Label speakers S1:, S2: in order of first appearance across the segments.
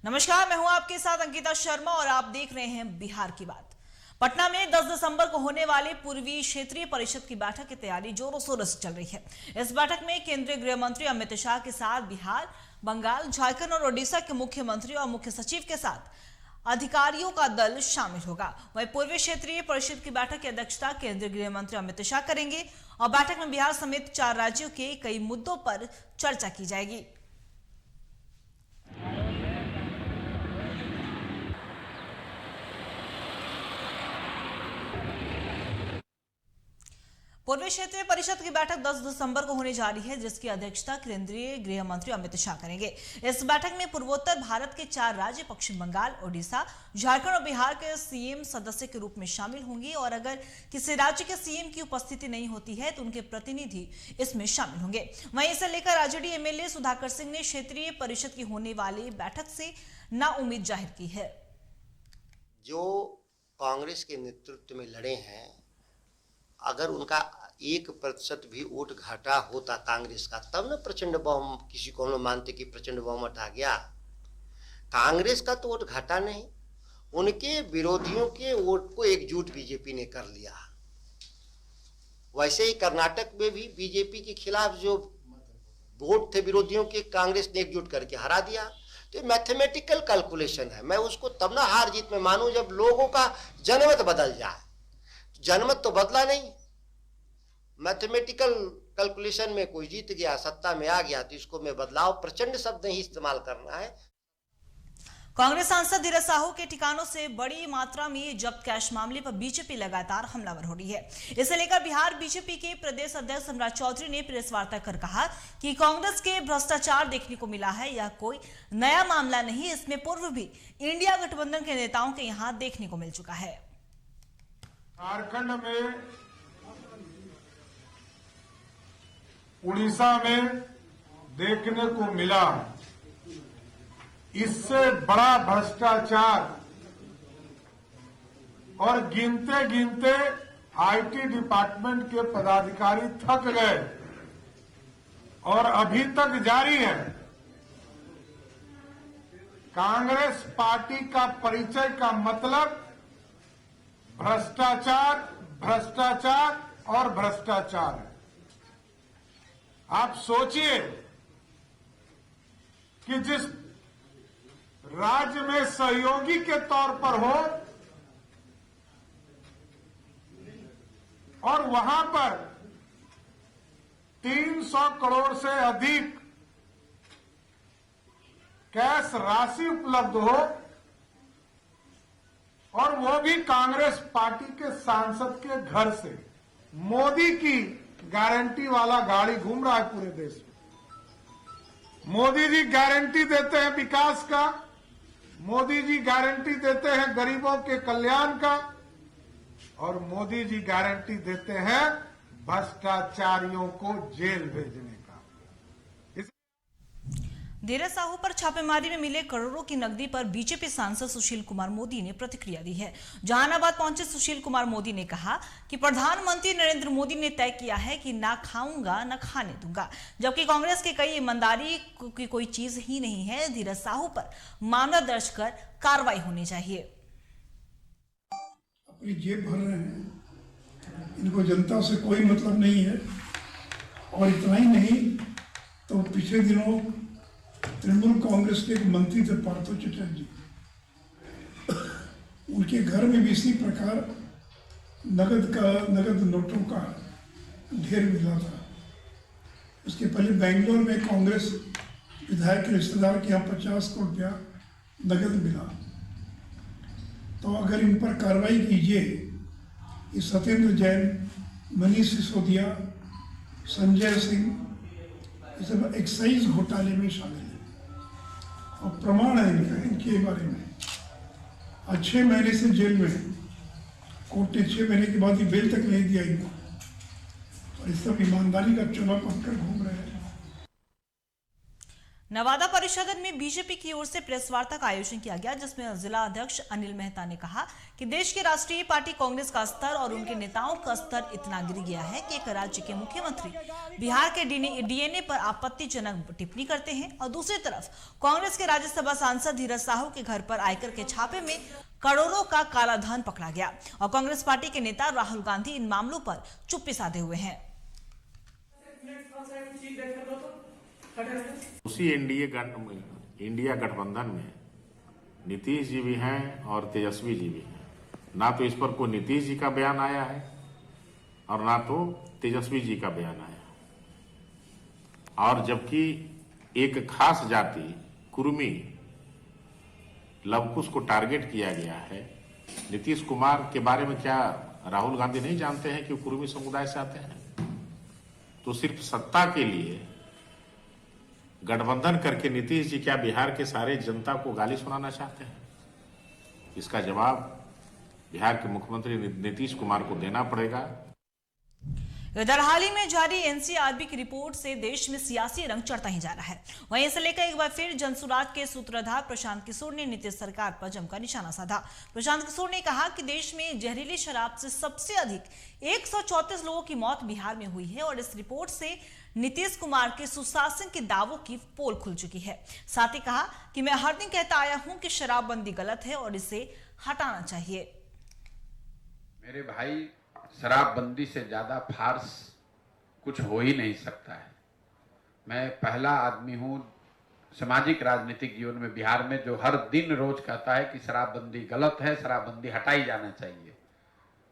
S1: नमस्कार, मैं हूं आपके साथ अंकिता शर्मा और आप देख रहे हैं बिहार की बात। पटना में 10 दिसंबर को होने वाली पूर्वी क्षेत्रीय परिषद की बैठक की तैयारी जोरों शोरों से चल रही है। इस बैठक में केंद्रीय गृह मंत्री अमित शाह के साथ बिहार, बंगाल, झारखंड और ओडिशा के मुख्यमंत्री और मुख्य सचिव के साथ अधिकारियों का दल शामिल होगा। वहीं पूर्वी क्षेत्रीय परिषद की बैठक की अध्यक्षता केंद्रीय गृह मंत्री अमित शाह करेंगे और बैठक में बिहार समेत 4 राज्यों के कई मुद्दों पर चर्चा की जाएगी। पूर्वी क्षेत्रीय परिषद की बैठक 10 दिसंबर को होने जा रही है, जिसकी अध्यक्षता केंद्रीय गृह मंत्री अमित शाह करेंगे। इस बैठक में पूर्वोत्तर भारत के 4 राज्य पश्चिम बंगाल, ओडिशा, झारखंड और बिहार के सीएम सदस्य के रूप में शामिल होंगे और अगर किसी राज्य के सीएम की उपस्थिति नहीं होती है तो उनके प्रतिनिधि इसमें शामिल होंगे। वहीं इसे लेकर आरजेडी एमएलए सुधाकर सिंह ने क्षेत्रीय परिषद की होने वाली बैठक से नाउम्मीद जाहिर की है।
S2: जो कांग्रेस के नेतृत्व में लड़े हैं, अगर उनका 1% भी वोट घटा होता कांग्रेस का, तब न प्रचंड बहुमत, किसी को हम मानते कि प्रचंड बहुमत आ गया। कांग्रेस का तो वोट घटा नहीं, उनके विरोधियों के वोट को एकजुट बीजेपी ने कर लिया। वैसे ही कर्नाटक में भी बीजेपी के खिलाफ जो वोट थे विरोधियों के, कांग्रेस ने एकजुट करके हरा दिया। तो मैथमेटिकल कैलकुलेशन है। मैं उसको तब ना हार जीत में मानूं जब लोगों का जनमत बदल जाए। जनमत तो बदला नहीं, मैथमेटिकल कैलकुलेशन में कोई जीत गया, सत्ता में आ गया, तो इसको मैं बदलाव प्रचंड शब्द नहीं इस्तेमाल करना है।
S1: कांग्रेस सांसद धीरज साहू के ठिकानों से बड़ी मात्रा में जब्त कैश मामले पर बीजेपी लगातार हमलावर हो रही है। इसे लेकर बिहार बीजेपी के प्रदेश अध्यक्ष सम्राट चौधरी ने प्रेस वार्ता कर कहा कि कांग्रेस के भ्रष्टाचार देखने को मिला है। यह कोई नया मामला नहीं, इसमें पूर्व भी इंडिया गठबंधन के नेताओं के यहाँ देखने को मिल चुका है।
S3: झारखंड में, उड़ीसा में देखने को मिला। इससे बड़ा भ्रष्टाचार, और गिनते गिनते आईटी डिपार्टमेंट के पदाधिकारी थक गए और अभी तक जारी है। कांग्रेस पार्टी का परिचय का मतलब भ्रष्टाचार, भ्रष्टाचार और भ्रष्टाचार है। आप सोचिए कि जिस राज्य में सहयोगी के तौर पर हो और वहां पर 300 करोड़ से अधिक कैश राशि उपलब्ध हो, और वो भी कांग्रेस पार्टी के सांसद के घर से। मोदी की गारंटी वाला गाड़ी घूम रहा है पूरे देश में। मोदी जी गारंटी देते हैं विकास का, मोदी जी गारंटी देते हैं गरीबों के कल्याण का, और मोदी जी गारंटी देते हैं भ्रष्टाचारियों को जेल भेजने का।
S1: धीरज साहू पर छापेमारी में मिले करोड़ों की नकदी पर बीजेपी सांसद सुशील कुमार मोदी ने प्रतिक्रिया दी है। जहानाबाद पहुंचे सुशील कुमार मोदी ने कहा कि प्रधानमंत्री नरेंद्र मोदी ने तय किया है कि ना खाऊंगा ना खाने दूंगा, जबकि कांग्रेस की कई ईमानदारी की कोई चीज ही नहीं है। धीरज साहू पर मामला दर्ज कर कार्रवाई होनी चाहिए।
S4: अपनी जेब भर रहे हैं, इनको जनता से कोई मतलब नहीं है। और इतना ही नहीं, तो पिछले दिनों तृणमूल कांग्रेस के एक मंत्री थे पार्थो चटर्जी, उनके घर में भी इसी प्रकार नगद नोटों का ढेर मिला था। उसके पहले बेंगलोर में कांग्रेस विधायक के रिश्तेदार के यहाँ 50 करोड़ रुपया नगद मिला। तो अगर इन पर कार्रवाई कीजिए, ये सत्येंद्र जैन, मनीष सिसोदिया, संजय सिंह, ये सब एक्साइज घोटाले में शामिल है और प्रमाण है इनके बारे में। 6 महीने से जेल में, कोर्ट ने 6 महीने के बाद ही बेल तक नहीं दिया इनको, और इस सब ईमानदारी का चुनाव पकड़ घूम रहे हैं।
S1: नवादा परिषद में बीजेपी की ओर से प्रेस वार्ता का आयोजन किया गया, जिसमें जिला अध्यक्ष अनिल मेहता ने कहा कि देश की राष्ट्रीय पार्टी कांग्रेस का स्तर और उनके नेताओं का स्तर इतना गिर गया है कि एक राज्य के मुख्यमंत्री बिहार के डीएनए पर आपत्तिजनक टिप्पणी करते हैं और दूसरी तरफ कांग्रेस के राज्यसभा सांसद धीरज साहू के घर पर आयकर के छापे में करोड़ों का काला धन पकड़ा गया और कांग्रेस पार्टी के नेता राहुल गांधी इन मामलों पर चुप्पी साधे हुए हैं।
S5: उसी इंडिया गठबंधन में नीतीश जी भी हैं और तेजस्वी जी भी हैं। ना तो इस पर कोई नीतीश जी का बयान आया है और ना तो तेजस्वी जी का बयान आया, और जबकि एक खास जाति कुर्मी लवकुश को टारगेट किया गया है। नीतीश कुमार के बारे में क्या राहुल गांधी नहीं जानते हैं कि कुर्मी समुदाय से आते हैं? तो सिर्फ सत्ता के लिए गठबंधन करके नीतीश जी क्या बिहार के सारे जनता को गाली सुनाना चाहते हैं? इसका जवाब बिहार के मुख्यमंत्री नीतीश कुमार को देना पड़ेगा।
S1: इधर हाल ही में जारी एनसीआरबी की रिपोर्ट से देश में सियासी रंग चढ़ता ही जा रहा है। वहीं इसे लेकर एक बार फिर जनसुराज के सूत्रधार प्रशांत किशोर ने नीतीश सरकार पर जमकर निशाना साधा। प्रशांत किशोर ने कहा कि देश में जहरीली शराब से सबसे अधिक 134 लोगों की मौत बिहार में हुई है और इस रिपोर्ट से नीतीश कुमार के सुशासन के दावों की पोल खुल चुकी है। साथ ही कहा कि मैं हर दिन कहता आया हूं कि शराबबंदी गलत है और इसे हटाना चाहिए।
S6: मेरे भाई, शराबबंदी से ज्यादा फार्स कुछ हो ही नहीं सकता है। मैं पहला आदमी हूं सामाजिक राजनीतिक जीवन में बिहार में जो हर दिन रोज कहता है कि शराबबंदी गलत है, शराबबंदी हटाई जाना चाहिए।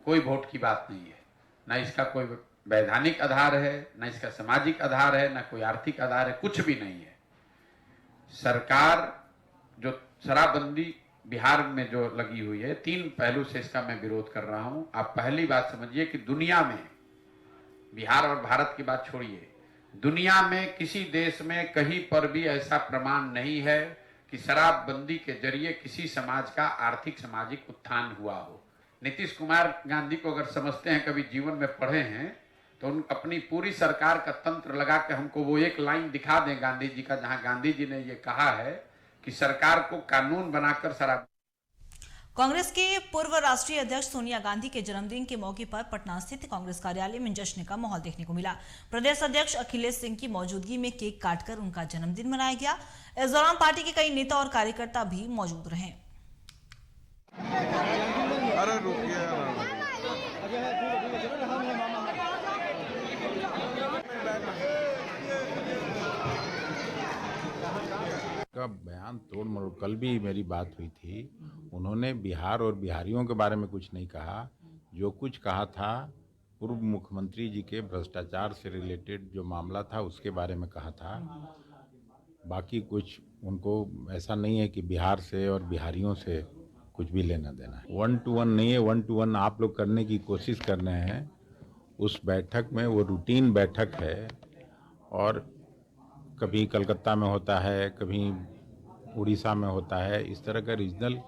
S6: कोई वोट की बात नहीं है, ना इसका कोई वैधानिक आधार है, ना इसका सामाजिक आधार है, ना कोई आर्थिक आधार है, कुछ भी नहीं है। सरकार जो शराबबंदी बिहार में जो लगी हुई है, 3 पहलू से इसका मैं विरोध कर रहा हूं। आप पहली बात समझिए कि दुनिया में, बिहार और भारत की बात छोड़िए, दुनिया में किसी देश में कहीं पर भी ऐसा प्रमाण नहीं है कि शराबबंदी के जरिए किसी समाज का आर्थिक सामाजिक उत्थान हुआ हो। नीतीश कुमार गांधी को अगर समझते हैं, कभी जीवन में पढ़े हैं, तो उन अपनी पूरी सरकार का तंत्र लगा के हमको वो एक लाइन दिखा दें गांधी जी का, जहां गांधी जी ने ये कहा है कि सरकार को कानून बनाकर शराब।
S1: कांग्रेस के पूर्व राष्ट्रीय अध्यक्ष सोनिया गांधी के जन्मदिन के मौके पर पटना स्थित कांग्रेस कार्यालय में जश्न का माहौल देखने को मिला। प्रदेश अध्यक्ष अखिलेश सिंह की मौजूदगी में केक काटकर उनका जन्मदिन मनाया गया। इस दौरान पार्टी के कई नेता और कार्यकर्ता भी मौजूद रहे।
S7: का बयान तोड़ मरोड़, कल भी मेरी बात हुई थी, उन्होंने बिहार और बिहारियों के बारे में कुछ नहीं कहा। जो कुछ कहा था पूर्व मुख्यमंत्री जी के भ्रष्टाचार से रिलेटेड जो मामला था उसके बारे में कहा था। बाकी कुछ उनको ऐसा नहीं है कि बिहार से और बिहारियों से कुछ भी लेना देना है। 1-to-1 नहीं है, 1-to-1 आप लोग करने की कोशिश कर रहे हैं। उस बैठक में वो रूटीन बैठक है और कभी कलकत्ता में होता है, कभी उड़ीसा में होता है। इस तरह का रीजनल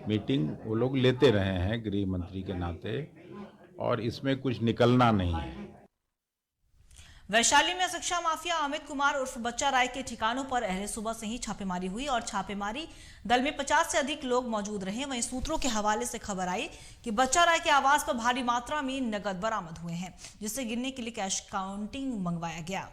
S7: मीटिंग वो लोग लेते रहे हैं गृह मंत्री के नाते, और इसमें कुछ निकलना नहीं है।
S1: वैशाली में शिक्षा माफिया अमित कुमार उर्फ बच्चा राय के ठिकानों पर अहले सुबह से ही छापेमारी हुई और छापेमारी दल में 50 से अधिक लोग मौजूद रहे। वहीं सूत्रों के हवाले से खबर आई कि बच्चा राय के आवास पर भारी मात्रा में नकद बरामद हुए हैं, जिसे गिनने के लिए कैश काउंटिंग मंगवाया गया।